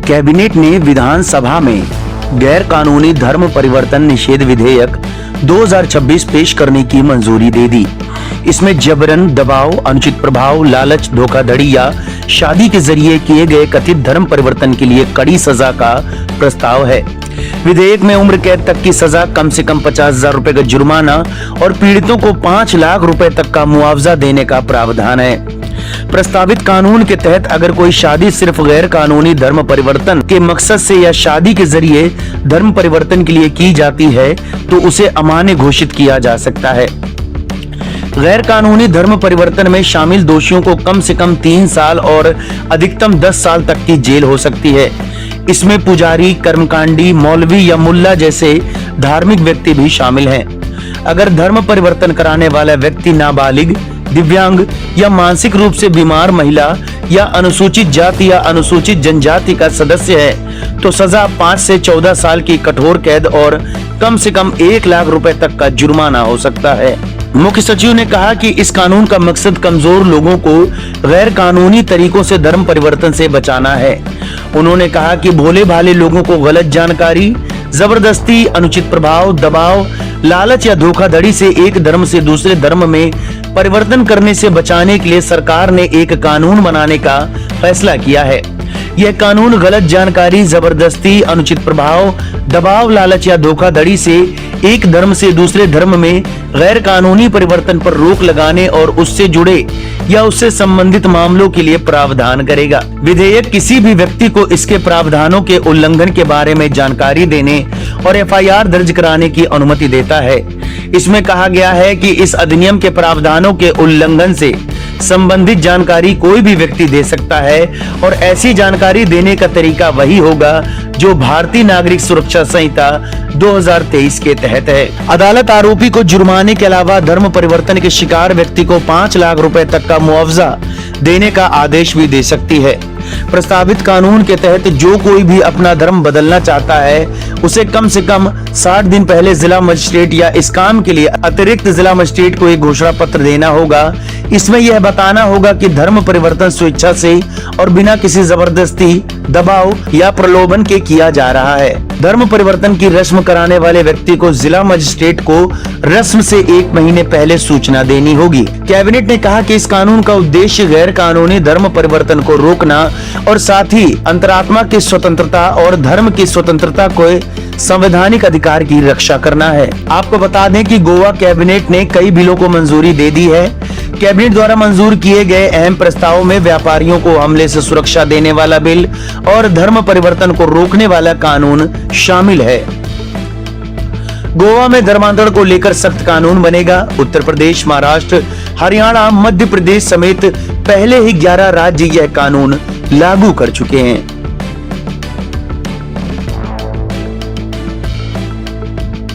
Cabinet ने विधानसभा में गैर कानूनी धर्म परिवर्तन निषेध विधेयक 2026 पेश करने की मंजूरी दे दी। इसमें जबरन, दबाव, अनुचित प्रभाव, लालच, धोखाधड़ी या शादी के जरिए किए गए कथित धर्म परिवर्तन के लिए कड़ी सजा का प्रस्ताव है। विधेयक में उम्र कैद तक की सजा, कम से कम 50,000 रुपए का जुर्माना और पीड़ितों को 5 लाख रुपए तक का मुआवजा देने का प्रावधान है। प्रस्तावित कानून के तहत अगर कोई शादी सिर्फ गैर कानूनी धर्म परिवर्तन के मकसद से या शादी के जरिए धर्म परिवर्तन के लिए की जाती है तो उसे अमान्य घोषित किया जा सकता है। गैर कानूनी धर्म परिवर्तन में शामिल दोषियों को कम से कम 3 साल और अधिकतम 10 साल तक की जेल हो सकती है। इसमें पुजारी, कर्मकांडी, मौलवी या मुल्ला जैसे धार्मिक व्यक्ति भी शामिल हैं। अगर धर्म परिवर्तन कराने वाला व्यक्ति नाबालिग, दिव्यांग या मानसिक रूप से बीमार महिला या अनुसूचित जाति या अनुसूचित जनजाति का सदस्य है तो सजा 5 से 14 साल की कठोर कैद और कम से कम 1 लाख रुपए तक का जुर्माना हो सकता है। मुख्य सचिव ने कहा कि इस कानून का मकसद कमजोर लोगों को गैर कानूनी तरीकों से धर्म परिवर्तन से बचाना है। उन्होंने कहा कि भोले भाले लोगों को गलत जानकारी, जबरदस्ती, अनुचित प्रभाव, दबाव, लालच या धोखाधड़ी से एक धर्म से दूसरे धर्म में परिवर्तन करने से बचाने के लिए सरकार ने एक कानून बनाने का फैसला किया है। यह कानून गलत जानकारी, जबरदस्ती, अनुचित प्रभाव, दबाव, लालच या धोखाधड़ी से एक धर्म से दूसरे धर्म में गैर कानूनी परिवर्तन पर रोक लगाने और उससे जुड़े या उससे संबंधित मामलों के लिए प्रावधान करेगा। विधेयक किसी भी व्यक्ति को इसके प्रावधानों के उल्लंघन के बारे में जानकारी देने और एफआईआर दर्ज कराने की अनुमति देता है। इसमें कहा गया है कि इस अधिनियम के प्रावधानों के उल्लंघन से संबंधित जानकारी कोई भी व्यक्ति दे सकता है और ऐसी जानकारी देने का तरीका वही होगा जो भारतीय नागरिक सुरक्षा संहिता 2023 के तहत है। अदालत आरोपी को जुर्माने के अलावा धर्म परिवर्तन के शिकार व्यक्ति को 5 लाख रुपए तक का मुआवजा देने का आदेश भी दे सकती है। प्रस्तावित कानून के तहत जो कोई भी अपना धर्म बदलना चाहता है उसे कम से कम 60 दिन पहले जिला मजिस्ट्रेट या इस काम के लिए अतिरिक्त जिला मजिस्ट्रेट को एक घोषणा पत्र देना होगा। इसमें यह बताना होगा कि धर्म परिवर्तन स्वेच्छा से और बिना किसी जबरदस्ती, दबाव या प्रलोभन के किया जा रहा है। धर्म परिवर्तन की रस्म कराने वाले व्यक्ति को जिला मजिस्ट्रेट को रस्म से 1 महीने पहले सूचना देनी होगी। कैबिनेट ने कहा कि इस कानून का उद्देश्य गैर कानूनी धर्म परिवर्तन को रोकना और साथ ही अंतरात्मा की स्वतंत्रता और धर्म की स्वतंत्रता को संवैधानिक अधिकार की रक्षा करना है। आपको बता दें कि गोवा कैबिनेट ने कई बिलों को मंजूरी दे दी है। कैबिनेट द्वारा मंजूर किए गए अहम प्रस्तावों में व्यापारियों को हमले से सुरक्षा देने वाला बिल और धर्म परिवर्तन को रोकने वाला कानून शामिल है। गोवा में धर्मांतरण को लेकर सख्त कानून बनेगा। उत्तर प्रदेश, महाराष्ट्र, हरियाणा, मध्य प्रदेश समेत पहले ही 11 राज्य यह कानून लागू कर चुके हैं।